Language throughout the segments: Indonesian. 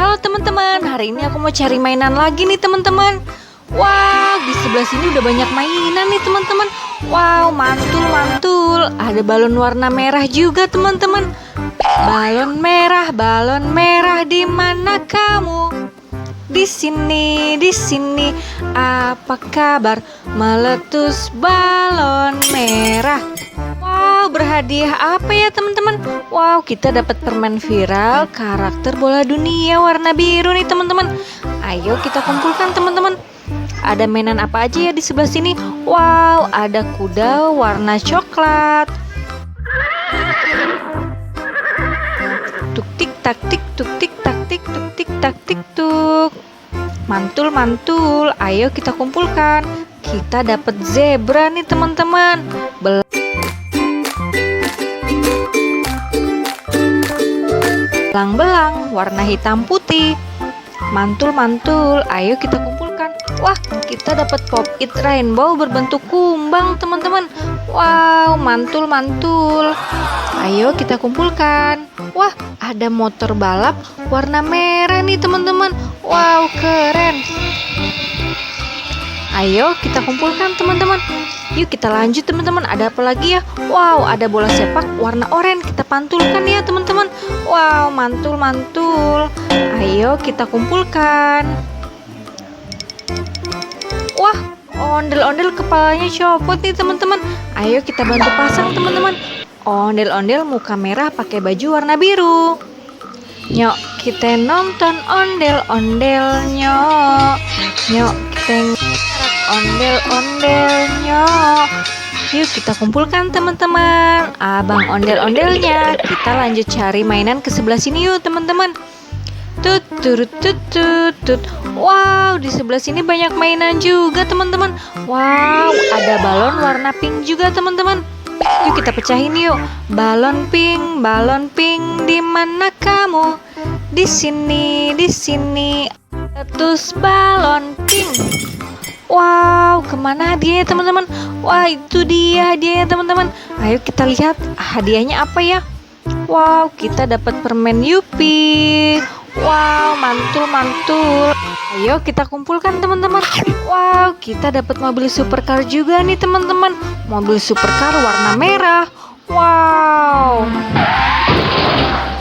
Halo teman-teman, hari ini aku mau cari mainan lagi nih teman-teman. Wow, di sebelah sini udah banyak mainan nih teman-teman. Wow, mantul-mantul. Ada balon warna merah juga teman-teman. Balon merah, di mana kamu? Di sini, apa kabar? Meletus balon merah. Wow, berhadiah apa ya teman-teman? Wow, kita dapat permen viral karakter bola dunia warna biru nih teman-teman. Ayo kita kumpulkan teman-teman. Ada mainan apa aja ya di sebelah sini? Wow, ada kuda warna coklat. Tuk tik tak tik, tuk tik tak tik, tuk tik tak tik tuk. Mantul-mantul, ayo kita kumpulkan. Kita dapat zebra nih teman-teman. Belang-belang warna hitam putih. Mantul-mantul, ayo kita kumpulkan. Wah, kita dapat pop-it rainbow berbentuk kumbang teman-teman. Wow, mantul-mantul. Ayo kita kumpulkan. Wah, ada motor balap warna merah nih teman-teman. Wow, keren. Ayo kita kumpulkan teman-teman. Yuk kita lanjut teman-teman. Ada apa lagi ya? Wow, ada bola sepak warna oranye. Kita pantulkan ya teman-teman. Wow, mantul-mantul. Ayo kita kumpulkan. Wah, ondel-ondel kepalanya copot nih teman-teman. Ayo kita bantu pasang teman-teman. Ondel-ondel muka merah pakai baju warna biru. Nyok kita nonton ondel-ondel nyok. Nyok kita ondel-ondel nyok. Yuk kita kumpulkan teman-teman. Abang ondel-ondelnya. Kita lanjut cari mainan ke sebelah sini yuk teman-teman. Tut turut tut tut tut. Wow, di sebelah sini banyak mainan juga teman-teman. Wow, ada balon warna pink juga teman-teman. Yuk kita pecahin yuk. Balon pink, di mana kamu? Di sini, letus balon pink. Wow, kemana hadiahnya teman-teman? Wah, itu dia hadiahnya teman-teman. Ayo kita lihat hadiahnya apa ya? Wow, kita dapat permen Yupi. Wow, mantul-mantul. Ayo kita kumpulkan teman-teman. Wow, kita dapat mobil supercar juga nih teman-teman. Mobil supercar warna merah. Wow.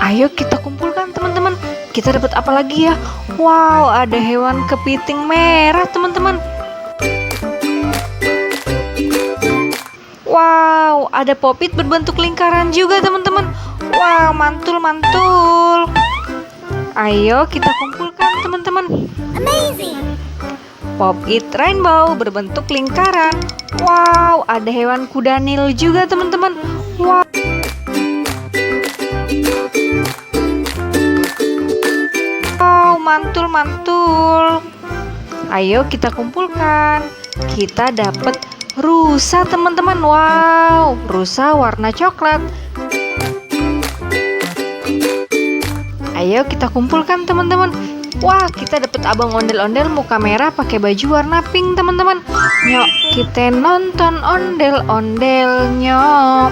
Ayo kita kumpulkan teman-teman. Kita dapat apa lagi ya? Wow, ada hewan kepiting merah teman-teman. Wow, ada pop-it berbentuk lingkaran juga teman-teman. Wow, mantul-mantul. Ayo kita kumpulkan teman-teman. Amazing. Pop-it rainbow berbentuk lingkaran. Wow, ada hewan kuda nil juga teman-teman. Wow. Wow, mantul-mantul. Ayo kita kumpulkan. Kita dapat rusa teman-teman. Wow, rusa warna coklat. Ayo kita kumpulkan teman-teman. Wah, kita dapat abang ondel-ondel muka merah pakai baju warna pink teman-teman. Nyok kita nonton ondel-ondel nyok.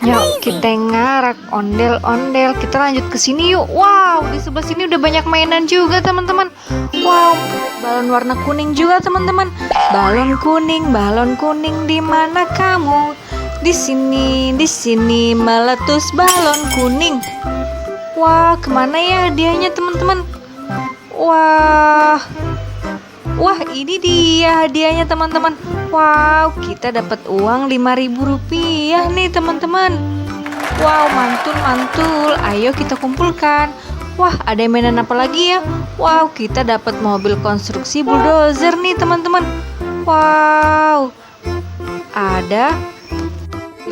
Nyok kita ngarak ondel-ondel. Kita lanjut ke sini yuk. Wow, di sebelah sini udah banyak mainan juga teman-teman. Wow, balon warna kuning juga teman-teman. Balon kuning, di mana kamu? Di sini meletus balon kuning. Wah, kemana ya hadiahnya teman-teman? Wah, ini dia hadiahnya teman-teman. Wow, kita dapat uang Rp5.000 nih teman-teman. Wow, mantul-mantul. Ayo kita kumpulkan. Wah, ada mainan apa lagi ya? Wow, kita dapat mobil konstruksi bulldozer nih teman-teman. Wow, ada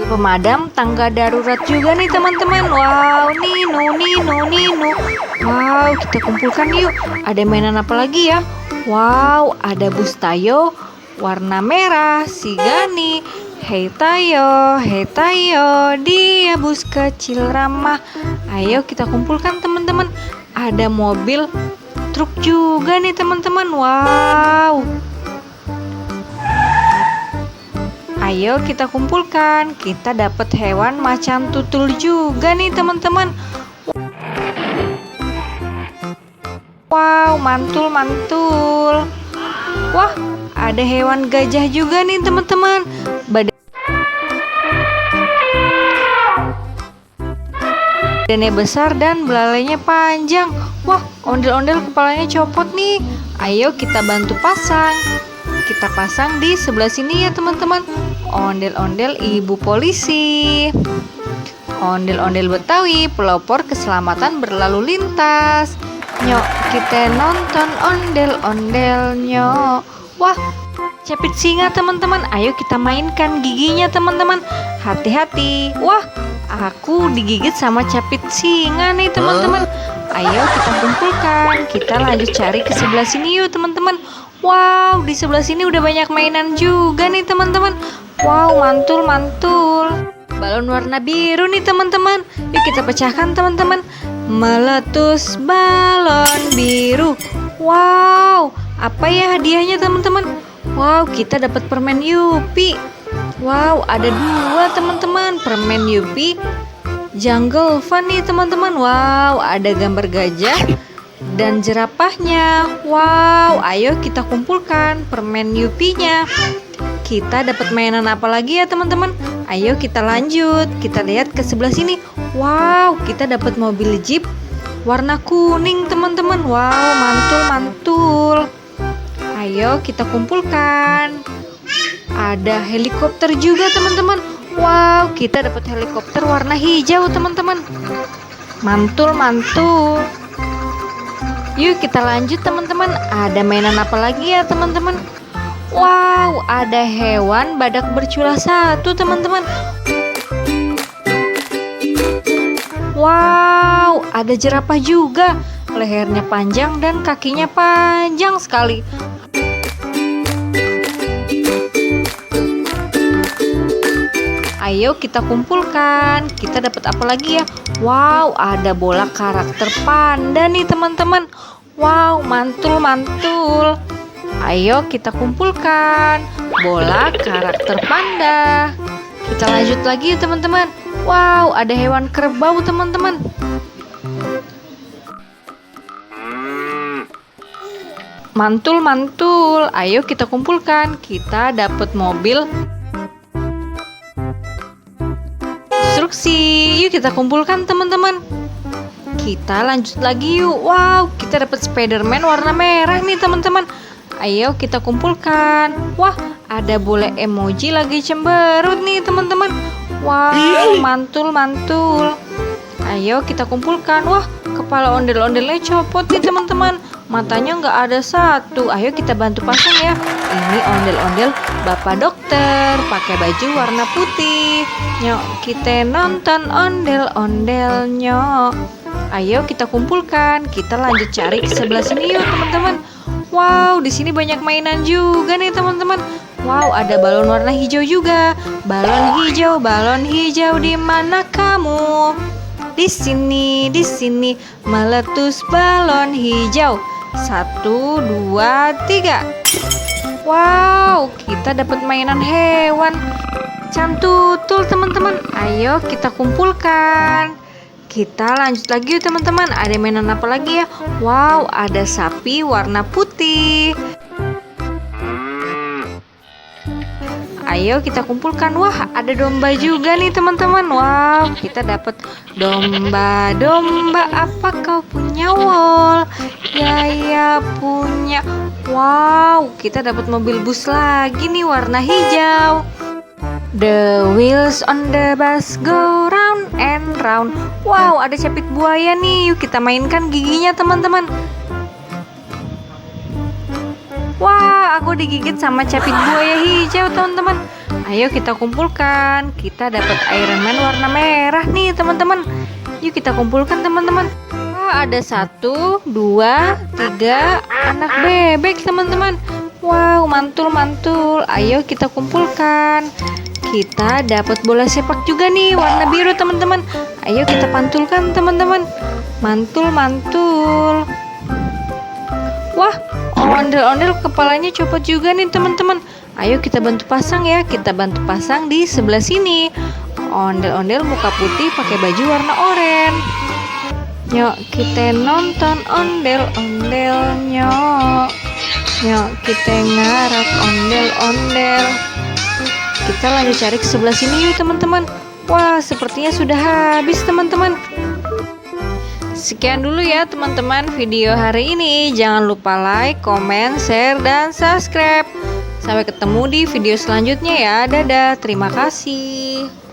pemadam tangga darurat juga nih teman-teman. Wow, Nino. Wow, kita kumpulkan yuk. Ada mainan apa lagi ya? Wow, ada bus Tayo warna merah, si Gani. Hei Tayo, dia bus kecil ramah. Ayo kita kumpulkan teman-teman. Ada mobil truk juga nih teman-teman. Wow. Ayo kita kumpulkan. Kita dapat hewan macan tutul juga nih teman-teman. Wow, mantul. Wah, ada hewan gajah juga nih teman-teman. Badannya besar dan belalainya panjang. Wah, ondel-ondel kepalanya copot nih. Ayo kita bantu pasang. Kita pasang di sebelah sini ya teman-teman. Ondel-ondel ibu polisi. Ondel-ondel Betawi, pelopor keselamatan berlalu lintas. Nyok, kita nonton ondel-ondel nyok. Wah, capit singa teman-teman. Ayo kita mainkan giginya teman-teman. Hati-hati. Wah, aku digigit sama capit singa nih teman-teman. Ayo kita kumpulkan. Kita lanjut cari ke sebelah sini yuk teman-teman. Wow, di sebelah sini udah banyak mainan juga nih teman-teman. Wow, mantul. Balon warna biru nih teman-teman. Yuk kita pecahkan teman-teman. Meletus balon biru. Wow, apa ya hadiahnya teman-teman? Wow, kita dapat permen Yupi. Wow, ada 2 teman-teman. Permen Yupi Jungle Fun nih teman-teman. Wow, ada gambar gajah dan jerapahnya. Wow, ayo kita kumpulkan permen Yupinya. Kita dapat mainan apa lagi ya teman-teman? Ayo kita lanjut. Kita lihat ke sebelah sini. Wow, kita dapat mobil Jeep warna kuning teman-teman. Wow, mantul. Ayo kita kumpulkan. Ada helikopter juga teman-teman. Wow, kita dapat helikopter warna hijau teman-teman. Mantul. Yuk kita lanjut teman-teman. Ada mainan apa lagi ya teman-teman? Wow, ada hewan badak bercula 1 teman-teman. Wow, ada jerapah juga. Lehernya panjang dan kakinya panjang sekali. Ayo kita kumpulkan. Kita dapat apa lagi ya? Wow, ada bola karakter panda nih teman-teman. Wow, mantul. Ayo kita kumpulkan bola karakter panda. Kita lanjut lagi ya teman-teman. Wow, ada hewan kerbau teman-teman. Mantul. Ayo kita kumpulkan. Kita dapat mobil instruksi. Yuk kita kumpulkan teman-teman. Kita lanjut lagi yuk. Wow, kita dapat Spiderman warna merah nih teman-teman. Ayo kita kumpulkan. Wah, ada bule emoji lagi cemberut nih teman-teman. Wow, mantul. Ayo kita kumpulkan. Wah, kepala ondel-ondelnya copot nih teman-teman. Matanya nggak ada 1. Ayo kita bantu pasang ya. Ini ondel-ondel Bapak Dokter pakai baju warna putih. Nyok, kita nonton ondel-ondel nyok. Ayo kita kumpulkan. Kita lanjut cari ke sebelah sini yuk teman-teman. Wow, di sini banyak mainan juga nih teman-teman. Wow, ada balon warna hijau juga. Balon hijau di mana kamu? Di sini meletus balon hijau. 1, 2, 3. Wow, kita dapat mainan hewan cantutul teman-teman. Ayo kita kumpulkan. Kita lanjut lagi yuk teman-teman. Ada mainan apa lagi ya? Wow, ada sapi warna putih. Ayo kita kumpulkan. Wah, ada domba juga nih teman-teman. Wow, kita dapat domba. Apa kau punya wol? Ya punya. Wow, kita dapat mobil bus lagi nih warna hijau. The wheels on the bus go round and round. Wow, ada capit buaya nih. Yuk kita mainkan giginya teman-teman. Wah, aku digigit sama capit buaya hijau teman-teman. Ayo kita kumpulkan. Kita dapat Iron Man warna merah nih teman-teman. Yuk kita kumpulkan teman-teman. Wah, ada 1, 2, 3 anak bebek teman-teman. Wow, mantul. Ayo kita kumpulkan. Kita dapat bola sepak juga nih warna biru teman-teman. Ayo kita pantulkan teman-teman. Mantul. Wah, ondel-ondel kepalanya copot juga nih teman-teman. Ayo kita bantu pasang ya. Kita bantu pasang di sebelah sini. Ondel-ondel muka putih pakai baju warna oranye. Nyok kita nonton ondel-ondel, nyok. Nyok kita ngarap ondel-ondel. Kita lanjut cari ke sebelah sini yuk teman-teman. Wah, sepertinya sudah habis teman-teman. Sekian dulu ya teman-teman video hari ini. Jangan lupa like, comment, share, dan subscribe. Sampai ketemu di video selanjutnya ya. Dadah, terima kasih.